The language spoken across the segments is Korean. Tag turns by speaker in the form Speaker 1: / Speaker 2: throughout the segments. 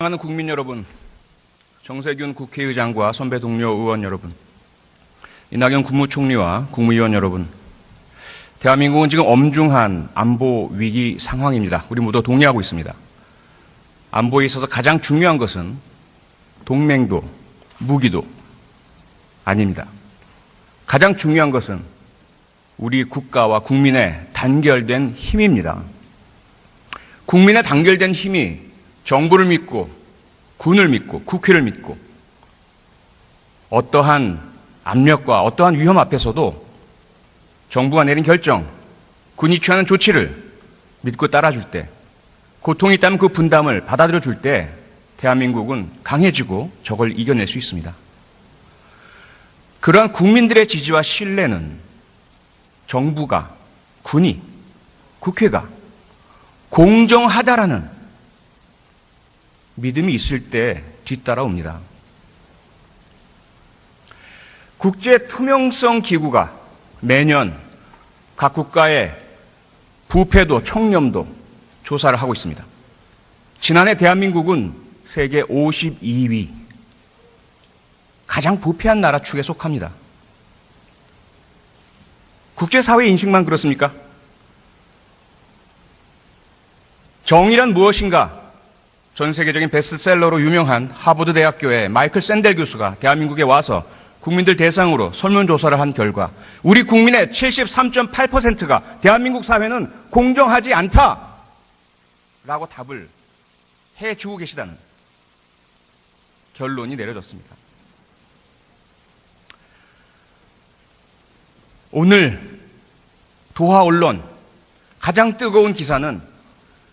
Speaker 1: 사랑하는 국민 여러분, 정세균 국회의장과 선배 동료 의원 여러분, 이낙연 국무총리와 국무위원 여러분, 대한민국은 지금 엄중한 안보 위기 상황입니다. 우리 모두 동의하고 있습니다. 안보에 있어서 가장 중요한 것은 동맹도 무기도 아닙니다. 가장 중요한 것은 우리 국가와 국민의 단결된 힘입니다. 국민의 단결된 힘이 정부를 믿고 군을 믿고 국회를 믿고 어떠한 압력과 어떠한 위험 앞에서도 정부가 내린 결정, 군이 취하는 조치를 믿고 따라줄 때, 고통이 있다면 그 분담을 받아들여 줄 때 대한민국은 강해지고 적을 이겨낼 수 있습니다. 그러한 국민들의 지지와 신뢰는 정부가, 군이, 국회가 공정하다라는 믿음이 있을 때 뒤따라옵니다. 국제 투명성 기구가 매년 각 국가의 부패도 청렴도 조사를 하고 있습니다. 지난해 대한민국은 세계 52위 가장 부패한 나라 축에 속합니다. 국제사회 인식만 그렇습니까? 정의란 무엇인가? 전 세계적인 베스트셀러로 유명한 하버드 대학교의 마이클 샌델 교수가 대한민국에 와서 국민들 대상으로 설문조사를 한 결과 우리 국민의 73.8%가 대한민국 사회는 공정하지 않다라고 답을 해주고 계시다는 결론이 내려졌습니다. 오늘 도하 언론 가장 뜨거운 기사는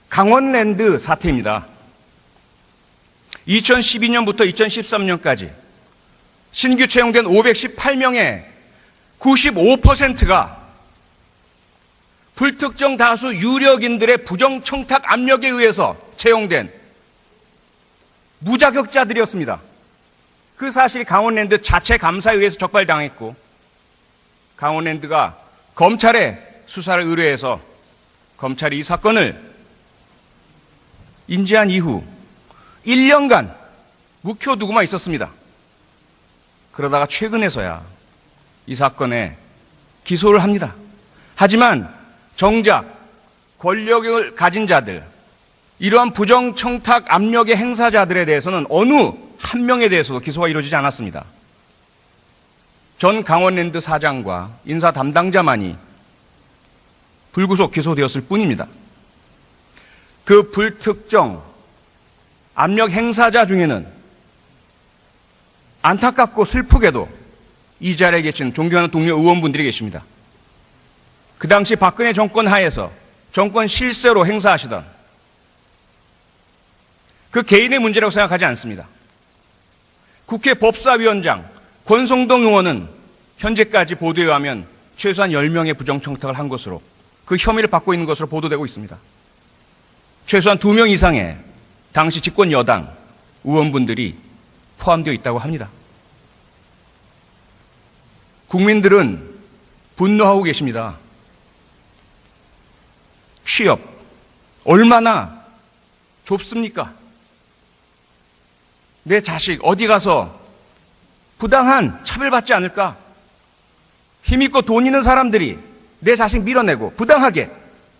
Speaker 1: 강원랜드 사태입니다. 2012년부터 2013년까지 신규 채용된 518명의 95%가 불특정 다수 유력인들의 부정청탁 압력에 의해서 채용된 무자격자들이었습니다. 그 사실이 강원랜드 자체 감사에 의해서 적발당했고 강원랜드가 검찰에 수사를 의뢰해서 검찰이 이 사건을 인지한 이후 1년간 묵혀두고만 있었습니다. 그러다가 최근에서야 이 사건에 기소를 합니다. 하지만 정작 권력을 가진 자들, 이러한 부정청탁 압력의 행사자들에 대해서는 어느 한 명에 대해서도 기소가 이루어지지 않았습니다. 전 강원랜드 사장과 인사 담당자만이 불구속 기소되었을 뿐입니다. 그 불특정 압력 행사자 중에는 안타깝고 슬프게도 이 자리에 계신 존경하는 동료 의원분들이 계십니다. 그 당시 박근혜 정권 하에서 정권 실세로 행사하시던 그 개인의 문제라고 생각하지 않습니다. 국회 법사위원장 권성동 의원은 현재까지 보도에 의하면 최소한 10명의 부정청탁을 한 것으로 그 혐의를 받고 있는 것으로 보도되고 있습니다. 최소한 2명 이상의 당시 집권 여당 의원분들이 포함되어 있다고 합니다. 국민들은 분노하고 계십니다. 취업, 얼마나 좁습니까? 내 자식 어디 가서 부당한 차별받지 않을까? 힘있고 돈 있는 사람들이 내 자식 밀어내고 부당하게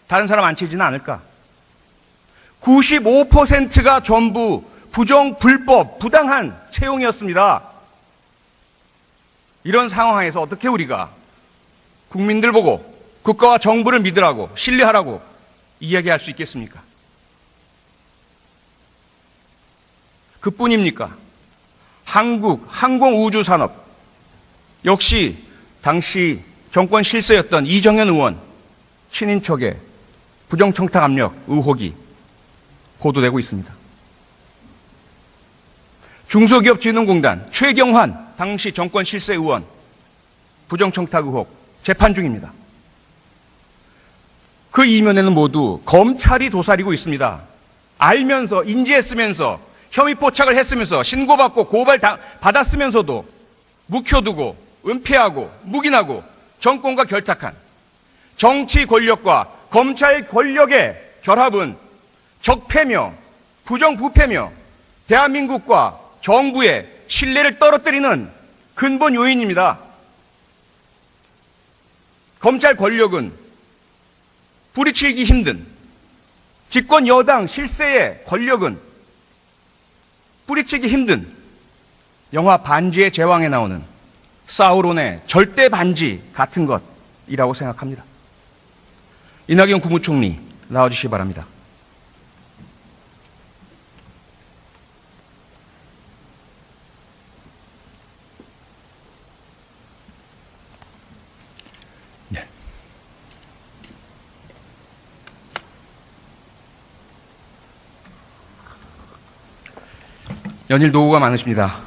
Speaker 1: 다른 사람 앉히지는 않을까? 95%가 전부 부정, 불법, 부당한 채용이었습니다. 이런 상황에서 어떻게 우리가 국민들 보고 국가와 정부를 믿으라고, 신뢰하라고 이야기할 수 있겠습니까? 그뿐입니까? 한국 항공우주산업 역시 당시 정권 실세였던 이정현 의원 친인척의 부정청탁 압력 의혹이 보도되고 있습니다. 중소기업진흥공단 최경환 당시 정권 실세 의원 부정청탁 의혹 재판 중입니다. 그 이면에는 모두 검찰이 도사리고 있습니다. 알면서 인지했으면서 혐의 포착을 했으면서 신고받고 고발 받았으면서도 묵혀두고 은폐하고 묵인하고 정권과 결탁한 정치 권력과 검찰 권력의 결합은 적폐며 부정부패며 대한민국과 정부의 신뢰를 떨어뜨리는 근본 요인입니다. 검찰 권력은 뿌리치기 힘든 집권 여당 실세의 권력은 뿌리치기 힘든 영화 반지의 제왕에 나오는 사우론의 절대 반지 같은 것이라고 생각합니다. 이낙연 국무총리 나와주시기 바랍니다.
Speaker 2: 네.
Speaker 1: 연일 노고가 많으십니다.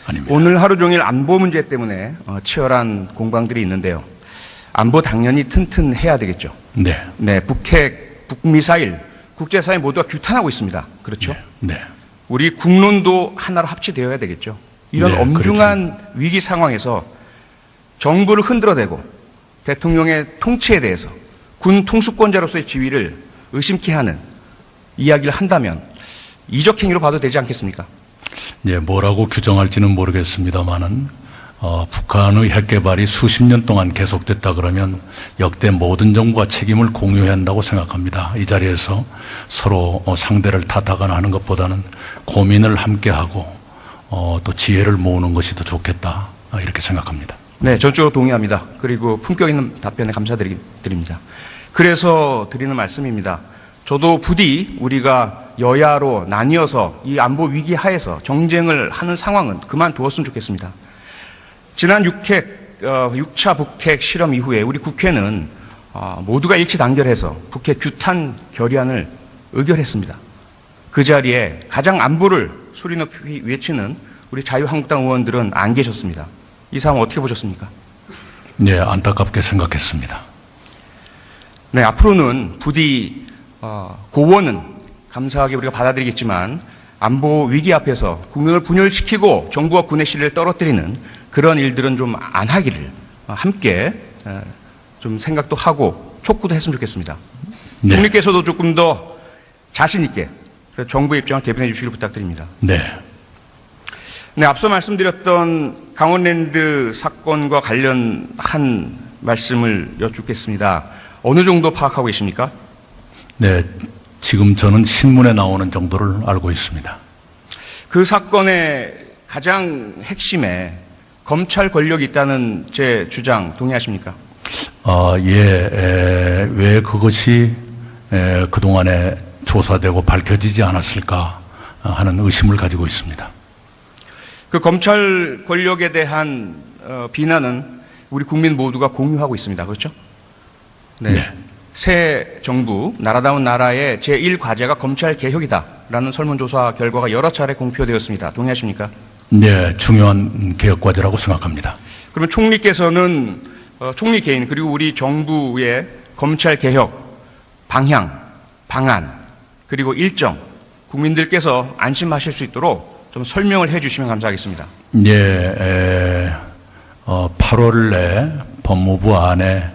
Speaker 2: 아닙니다.
Speaker 1: 오늘 하루 종일 안보 문제 때문에 치열한 공방들이 있는데요. 안보 당연히 튼튼해야 되겠죠.
Speaker 2: 네.
Speaker 1: 네, 북핵, 북미사일, 국제사회 모두가 규탄하고 있습니다. 그렇죠?
Speaker 2: 네.
Speaker 1: 우리 국론도 하나로 합치되어야 되겠죠. 이런
Speaker 2: 네,
Speaker 1: 엄중한 위기 상황에서 정부를 흔들어대고 대통령의 통치에 대해서 군 통수권자로서의 지위를 의심케 하는 이야기를 한다면 이적 행위로 봐도 되지 않겠습니까?
Speaker 2: 예, 뭐라고 규정할지는 모르겠습니다만은 북한의 핵 개발이 수십 년 동안 계속됐다 그러면 역대 모든 정부가 책임을 공유해야 한다고 생각합니다. 이 자리에서 서로 상대를 탓하거나 하는 것보다는 고민을 함께하고 또 지혜를 모으는 것이 더 좋겠다 이렇게 생각합니다.
Speaker 1: 네, 전적으로 동의합니다. 그리고 품격 있는 답변에 감사드립니다. 그래서 드리는 말씀입니다. 저도 부디 우리가 여야로 나뉘어서 이 안보 위기 하에서 정쟁을 하는 상황은 그만두었으면 좋겠습니다. 지난 6차 북핵 실험 이후에 우리 국회는 모두가 일치 단결해서 북핵 규탄 결의안을 의결했습니다. 그 자리에 가장 안보를 소리 높이 외치는 우리 자유한국당 의원들은 안 계셨습니다. 이 상황 어떻게 보셨습니까?
Speaker 2: 네, 안타깝게 생각했습니다.
Speaker 1: 네, 앞으로는 부디 고원은 감사하게 우리가 받아들이겠지만 안보 위기 앞에서 국민을 분열시키고 정부와 군의 신뢰를 떨어뜨리는 그런 일들은 좀 안 하기를 함께 좀 생각도 하고 촉구도 했으면 좋겠습니다.
Speaker 2: 네.
Speaker 1: 총리께서도 조금 더 자신 있게 정부의 입장을 대변해 주시길 부탁드립니다.
Speaker 2: 네.
Speaker 1: 네, 앞서 말씀드렸던 강원랜드 사건과 관련한 말씀을 여쭙겠습니다. 어느 정도 파악하고 계십니까?
Speaker 2: 네, 지금 저는 신문에 나오는 정도를 알고 있습니다.
Speaker 1: 그 사건의 가장 핵심에 검찰 권력이 있다는 제 주장 동의하십니까?
Speaker 2: 예, 왜 그것이 그동안에 조사되고 밝혀지지 않았을까 하는 의심을 가지고 있습니다.
Speaker 1: 그 검찰 권력에 대한 비난은 우리 국민 모두가 공유하고 있습니다. 그렇죠? 네.
Speaker 2: 네.
Speaker 1: 새 정부, 나라다운 나라의 제1과제가 검찰 개혁이다라는 설문조사 결과가 여러 차례 공표되었습니다. 동의하십니까?
Speaker 2: 네, 중요한 개혁 과제라고 생각합니다.
Speaker 1: 그러면 총리께서는 총리 개인 그리고 우리 정부의 검찰 개혁 방향, 방안 그리고 일정 국민들께서 안심하실 수 있도록 좀 설명을 해주시면 감사하겠습니다.
Speaker 2: 네, 8월 내 법무부 안에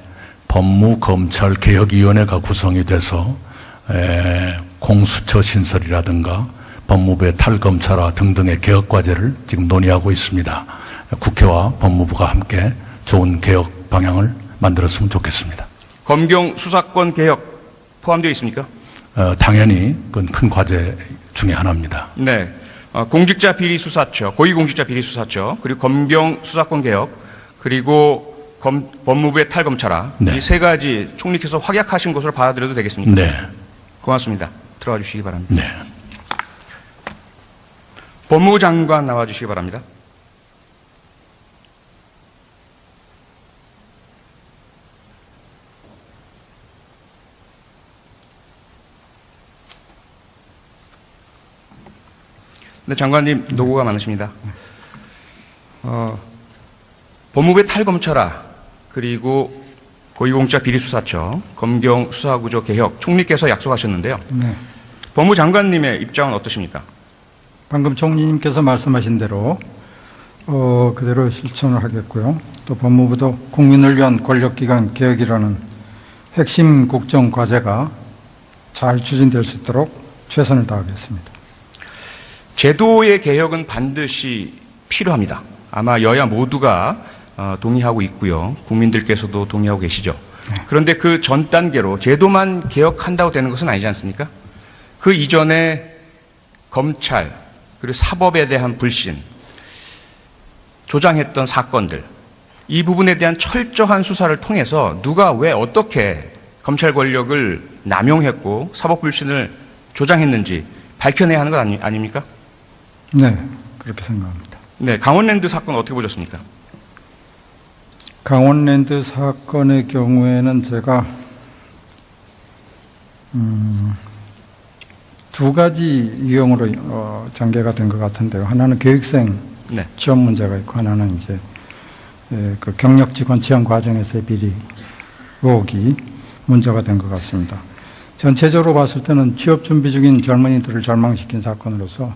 Speaker 2: 법무검찰개혁위원회가 구성이 돼서 공수처 신설이라든가 법무부의 탈검찰화 등등의 개혁 과제를 지금 논의하고 있습니다. 국회와 법무부가 함께 좋은 개혁 방향을 만들었으면 좋겠습니다.
Speaker 1: 검경 수사권 개혁 포함되어 있습니까?
Speaker 2: 당연히 그건 큰 과제 중에 하나입니다.
Speaker 1: 네. 공직자 비리 수사처, 고위공직자 비리 수사처, 그리고 검경 수사권 개혁, 그리고 법무부의 탈검찰화.
Speaker 2: 네.
Speaker 1: 이 세 가지 총리께서 확약하신 것으로 받아들여도 되겠습니까?
Speaker 2: 네.
Speaker 1: 고맙습니다. 들어와 주시기 바랍니다.
Speaker 2: 네.
Speaker 1: 법무부 장관 나와 주시기 바랍니다. 네, 장관님 노고가 많으십니다. 법무부의 탈검찰화 그리고 고위공직자 비리수사처 검경 수사구조 개혁 총리께서 약속하셨는데요.
Speaker 3: 네.
Speaker 1: 법무부 장관님의 입장은 어떠십니까?
Speaker 3: 방금 총리님께서 말씀하신 대로 그대로 실천을 하겠고요. 또 법무부도 국민을 위한 권력기관 개혁이라는 핵심 국정 과제가 잘 추진될 수 있도록 최선을 다하겠습니다.
Speaker 1: 제도의 개혁은 반드시 필요합니다. 아마 여야 모두가 동의하고 있고요. 국민들께서도 동의하고 계시죠. 그런데 그 전 단계로 제도만 개혁한다고 되는 것은 아니지 않습니까? 그 이전에 검찰 그리고 사법에 대한 불신, 조장했던 사건들, 이 부분에 대한 철저한 수사를 통해서 누가 왜 어떻게 검찰 권력을 남용했고 사법 불신을 조장했는지 밝혀내야 하는 것 아닙니까?
Speaker 3: 네, 그렇게 생각합니다.
Speaker 1: 네, 강원랜드 사건 어떻게 보셨습니까?
Speaker 3: 강원랜드 사건의 경우에는 제가 두 가지 유형으로 전개가 된 것 같은데요. 하나는 교육생
Speaker 1: 네.
Speaker 3: 취업 문제가 있고, 하나는 이제 그 경력 직원 지원 과정에서의 비리 의혹이 문제가 된 것 같습니다. 전체적으로 봤을 때는 취업 준비 중인 젊은이들을 절망시킨 사건으로서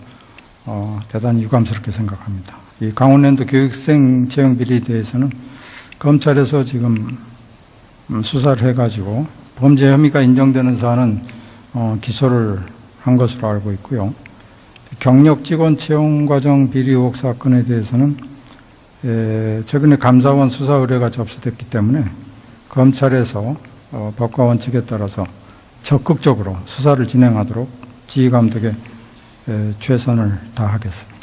Speaker 3: 대단히 유감스럽게 생각합니다. 이 강원랜드 교육생 채용 비리에 대해서는 검찰에서 지금 수사를 해가지고 범죄 혐의가 인정되는 사안은 기소를 한 것으로 알고 있고요. 경력 직원 채용 과정 비리 의혹 사건에 대해서는 최근에 감사원 수사 의뢰가 접수됐기 때문에 검찰에서 법과 원칙에 따라서 적극적으로 수사를 진행하도록 지휘감독에 최선을 다하겠습니다.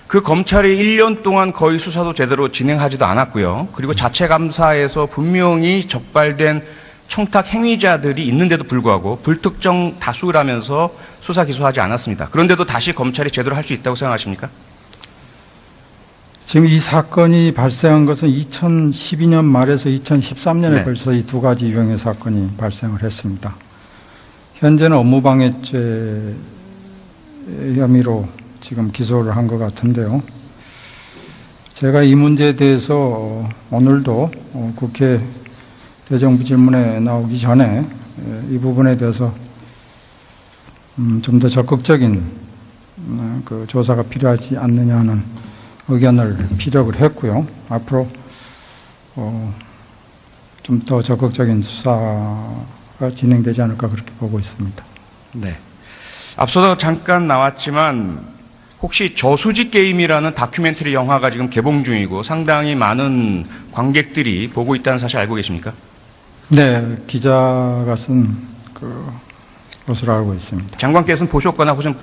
Speaker 1: 그 검찰이 1년 동안 거의 수사도 제대로 진행하지도 않았고요. 그리고 자체 감사에서 분명히 적발된 청탁 행위자들이 있는데도 불구하고 불특정 다수라면서 수사 기소하지 않았습니다. 그런데도 다시 검찰이 제대로 할 수 있다고 생각하십니까?
Speaker 3: 지금 이 사건이 발생한 것은 2012년 말에서 2013년에
Speaker 1: 네.
Speaker 3: 걸쳐서 이 두 가지 유형의 사건이 발생을 했습니다. 현재는 업무방해죄 혐의로 지금 기소를 한 것 같은데요. 제가 이 문제에 대해서 오늘도 국회 대정부 질문에 나오기 전에 이 부분에 대해서 좀 더 적극적인 그 조사가 필요하지 않느냐 하는 의견을 피력을 했고요. 앞으로 좀 더 적극적인 수사가 진행되지 않을까 그렇게 보고 있습니다.
Speaker 1: 네. 앞서도 잠깐 나왔지만 혹시 저수지 게임이라는 다큐멘터리 영화가 지금 개봉 중이고 상당히 많은 관객들이 보고 있다는 사실 알고 계십니까?
Speaker 3: 네, 기자가 쓴 것으로 알고 있습니다.
Speaker 1: 장관께서는 보셨거나 혹시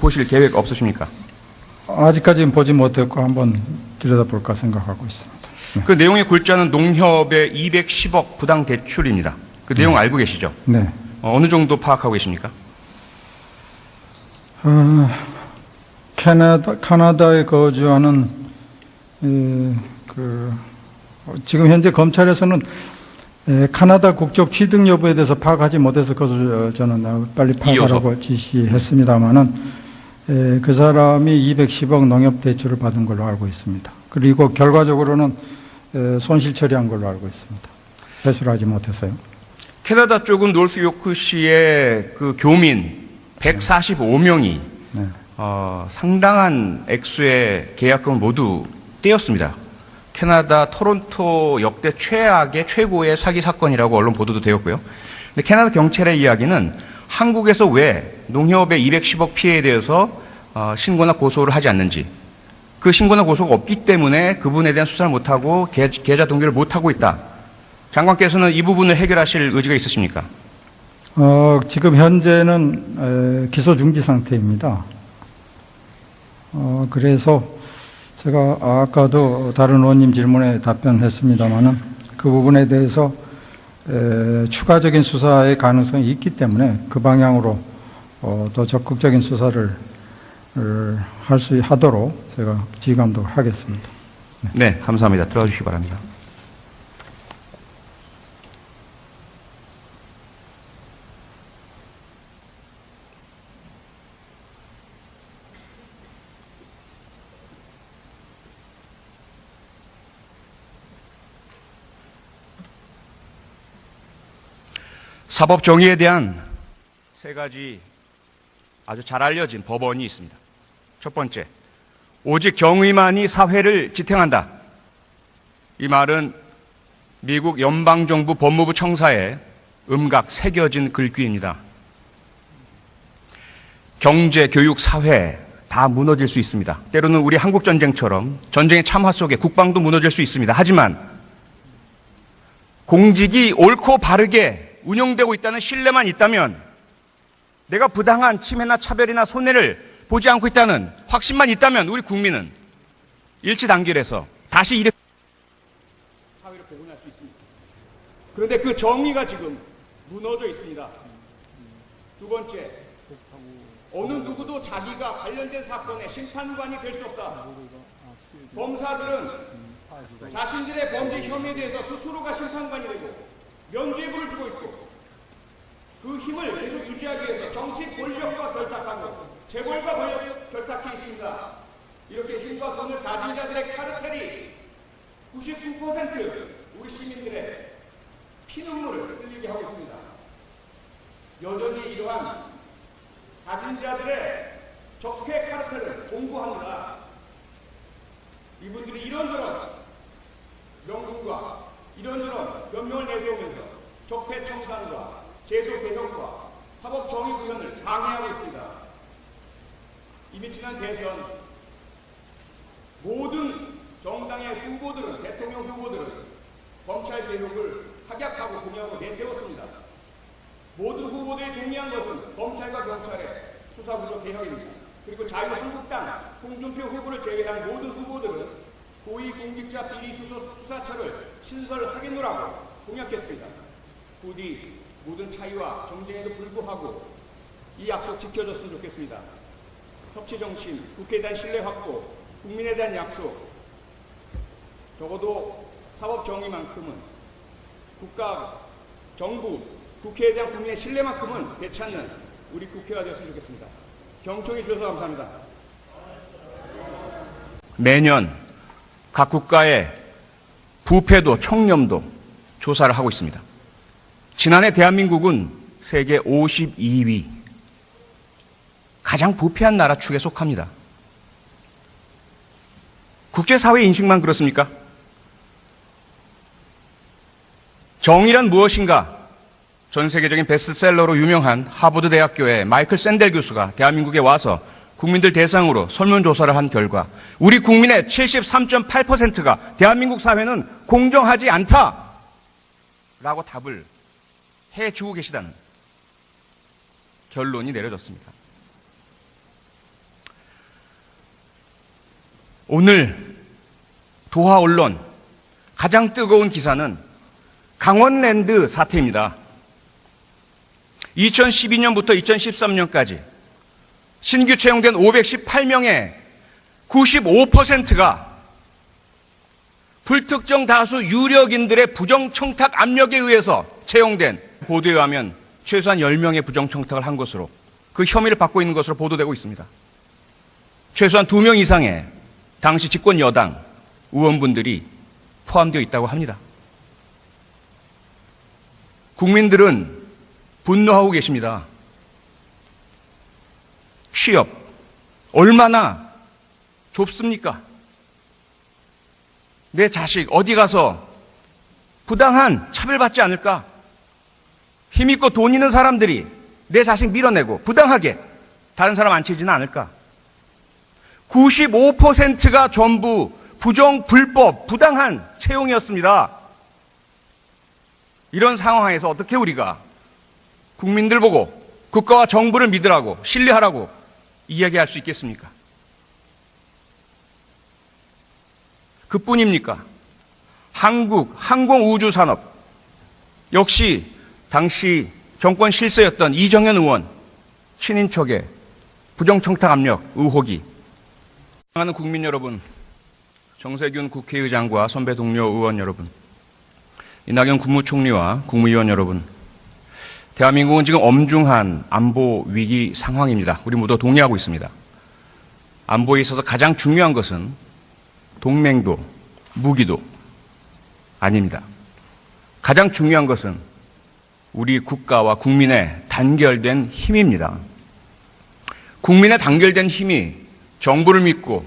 Speaker 1: 보실 계획 없으십니까?
Speaker 3: 아직까지는 보지 못했고 한번 들여다볼까 생각하고 있습니다.
Speaker 1: 그 내용의 골자는 농협의 210억 부당 대출입니다. 그 내용 알고 계시죠?
Speaker 3: 네.
Speaker 1: 어느 정도 파악하고 계십니까?
Speaker 3: 캐나다에 거주하는 지금 현재 검찰에서는 카나다 국적 취득 여부에 대해서 파악하지 못해서 그것을 저는 빨리 파악하라고 지시했습니다마는 그 사람이 210억 농협 대출을 받은 걸로 알고 있습니다. 그리고 결과적으로는 손실 처리한 걸로 알고 있습니다. 회수를 하지 못해서요.
Speaker 1: 캐나다 쪽은 노스요크시의 그 교민 145명이
Speaker 3: 네.
Speaker 1: 상당한 액수의 계약금을 모두 떼었습니다. 캐나다 토론토 역대 최고의 사기 사건이라고 언론 보도도 되었고요. 근데 캐나다 경찰의 이야기는 한국에서 왜 농협의 210억 피해에 대해서 신고나 고소를 하지 않는지, 그 신고나 고소가 없기 때문에 그분에 대한 수사를 못하고 계좌 동결을 못하고 있다. 장관께서는 이 부분을 해결하실 의지가 있으십니까?
Speaker 3: 지금 현재는 기소 중지 상태입니다. 그래서 제가 아까도 다른 의원님 질문에 답변했습니다마는 그 부분에 대해서 추가적인 수사의 가능성이 있기 때문에 그 방향으로 더 적극적인 수사를 하도록 제가 지휘감독을 하겠습니다.
Speaker 1: 네, 감사합니다. 들어가 주시기 바랍니다. 사법 정의에 대한 세 가지 아주 잘 알려진 법원이 있습니다. 첫 번째, 오직 정의만이 사회를 지탱한다. 이 말은 미국 연방정부 법무부 청사에 음각 새겨진 글귀입니다. 경제, 교육, 사회 다 무너질 수 있습니다. 때로는 우리 한국전쟁처럼 전쟁의 참화 속에 국방도 무너질 수 있습니다. 하지만 공직이 옳고 바르게 운영되고 있다는 신뢰만 있다면, 내가 부당한 침해나 차별이나 손해를 보지 않고 있다는 확신만 있다면 우리 국민은 일치단결해서 다시 이렇게 사회를 복원할 수 있습니다. 그런데 그 정의가 지금 무너져 있습니다. 두 번째, 어느 누구도 자기가 관련된 사건의 심판관이 될 수 없다. 검사들은 자신들의 범죄 혐의에 대해서 스스로가 심판관이 되고 면죄부를 주고 있고, 그 힘을 계속 유지하기 위해서 정치 권력과 결탁하고 재벌과 결탁해 있습니다. 이렇게 힘과 돈을 가진 자들의 카르텔이 99% 우리 시민들의 피눈물을 흘리게 하고 있습니다. 여전히 이러한 가진 자들의 적폐 카르텔을 공부합니다. 이분들이 이런저런 명분과 이런저런 변명을 내세우면서 적폐 청산과 제도 개혁과 사법 정의 구현을 방해하고 있습니다. 이미 지난 대선 모든 정당의 후보들은, 대통령 후보들은 검찰 개혁을 확약하고 공약으로 내세웠습니다. 모든 후보들이 동의한 것은 검찰과 경찰의 수사구조 개혁입니다. 그리고 자유한국당 홍준표 후보를 제외한 모든 후보들은 고위공직자 비리수사처를 신설하겠노라고 공약했습니다. 부디 모든 차이와 정쟁에도 불구하고 이 약속 지켜줬으면 좋겠습니다. 협치정신, 국회에 대한 신뢰 확보, 국민에 대한 약속, 적어도 사법정의만큼은 국가, 정부, 국회에 대한 국민의 신뢰만큼은 되찾는 우리 국회가 되었으면 좋겠습니다. 경청해 주셔서 감사합니다. 매년 각 국가의 부패도 청렴도 조사를 하고 있습니다. 지난해 대한민국은 세계 52위, 가장 부패한 나라 축에 속합니다. 국제사회 인식만 그렇습니까? 정의란 무엇인가? 전 세계적인 베스트셀러로 유명한 하버드 대학교의 마이클 샌델 교수가 대한민국에 와서 국민들 대상으로 설문조사를 한 결과 우리 국민의 73.8%가 대한민국 사회는 공정하지 않다라고 답을 해주고 계시다는 결론이 내려졌습니다. 오늘 도하 언론 가장 뜨거운 기사는 강원랜드 사태입니다. 2012년부터 2013년까지 신규 채용된 518명의 95%가 불특정 다수 유력인들의 부정청탁 압력에 의해서 채용된, 보도에 의하면 최소한 10명의 부정청탁을 한 것으로, 그 혐의를 받고 있는 것으로 보도되고 있습니다. 최소한 2명 이상의 당시 집권 여당 의원분들이 포함되어 있다고 합니다. 국민들은 분노하고 계십니다. 취업, 얼마나 좁습니까? 내 자식 어디 가서 부당한 차별받지 않을까? 힘있고 돈 있는 사람들이 내 자식 밀어내고 부당하게 다른 사람 앉히지는 않을까? 95%가 전부 부정, 불법, 부당한 채용이었습니다. 이런 상황에서 어떻게 우리가 국민들 보고 국가와 정부를 믿으라고, 신뢰하라고 이야기할 수 있겠습니까? 그뿐입니까? 한국 항공우주산업 역시 당시 정권 실세였던 이정현 의원 친인척의 부정청탁 압력 의혹이, 사랑하는 국민 여러분, 정세균 국회의장과 선배 동료 의원 여러분, 이낙연 국무총리와 국무위원 여러분, 대한민국은 지금 엄중한 안보 위기 상황입니다. 우리 모두 동의하고 있습니다. 안보에 있어서 가장 중요한 것은 동맹도, 무기도 아닙니다. 가장 중요한 것은 우리 국가와 국민의 단결된 힘입니다. 국민의 단결된 힘이 정부를 믿고,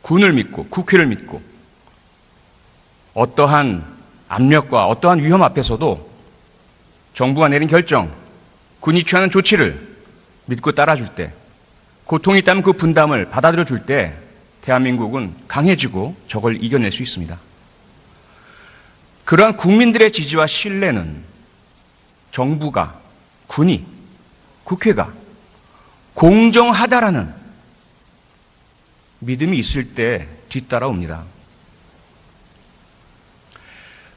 Speaker 1: 군을 믿고, 국회를 믿고, 어떠한 압력과 어떠한 위험 앞에서도 정부가 내린 결정, 군이 취하는 조치를 믿고 따라줄 때 고통이 있다면 그 분담을 받아들여 줄 때 대한민국은 강해지고 적을 이겨낼 수 있습니다. 그러한 국민들의 지지와 신뢰는 정부가, 군이, 국회가 공정하다라는 믿음이 있을 때 뒤따라옵니다.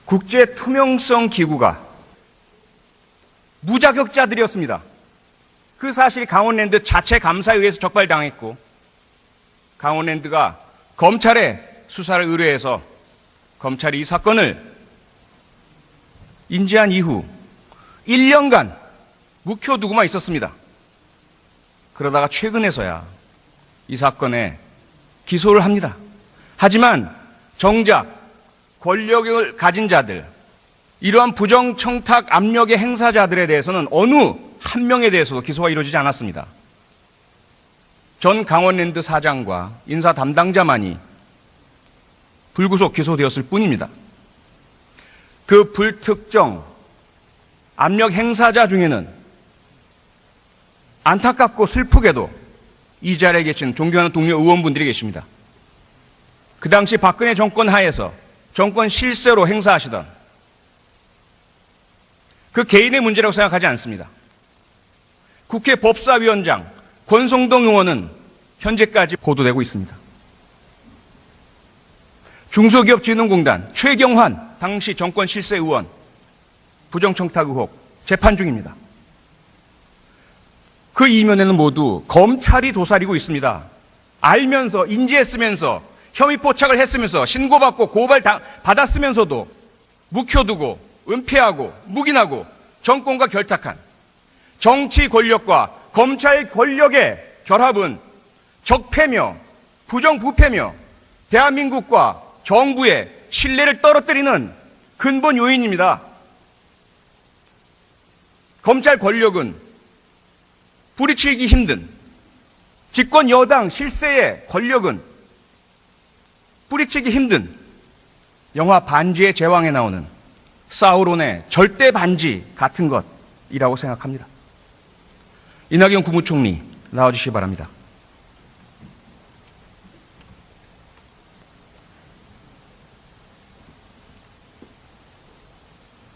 Speaker 1: 국제 투명성 기구가 무자격자들이었습니다. 그 사실이 강원랜드 자체 감사에 의해서 적발당했고, 강원랜드가 검찰에 수사를 의뢰해서 검찰이 이 사건을 인지한 이후 1년간 묵혀두고만 있었습니다. 그러다가 최근에서야 이 사건에 기소를 합니다. 하지만 정작 권력을 가진 자들, 이러한 부정청탁 압력의 행사자들에 대해서는 어느 한 명에 대해서도 기소가 이루어지지 않았습니다. 전 강원랜드 사장과 인사 담당자만이 불구속 기소되었을 뿐입니다. 그 불특정 압력 행사자 중에는 안타깝고 슬프게도 이 자리에 계신 존경하는 동료 의원분들이 계십니다. 그 당시 박근혜 정권 하에서 정권 실세로 행사하시던 그 개인의 문제라고 생각하지 않습니다. 국회 법사위원장 권성동 의원은 현재까지 보도되고 있습니다. 중소기업진흥공단 최경환 당시 정권 실세 의원 부정청탁 의혹 재판 중입니다. 그 이면에는 모두 검찰이 도사리고 있습니다. 알면서 인지했으면서 혐의 포착을 했으면서 신고받고 고발 받았으면서도 묵혀두고 은폐하고 묵인하고 정권과 결탁한 정치 권력과 검찰 권력의 결합은 적폐며 부정부패며 대한민국과 정부의 신뢰를 떨어뜨리는 근본 요인입니다. 검찰 권력은 뿌리치기 힘든 집권 여당 실세의 권력은 뿌리치기 힘든 영화 반지의 제왕에 나오는 사우론의 절대 반지 같은 것이라고 생각합니다. 이낙연 국무총리 나와주시기 바랍니다.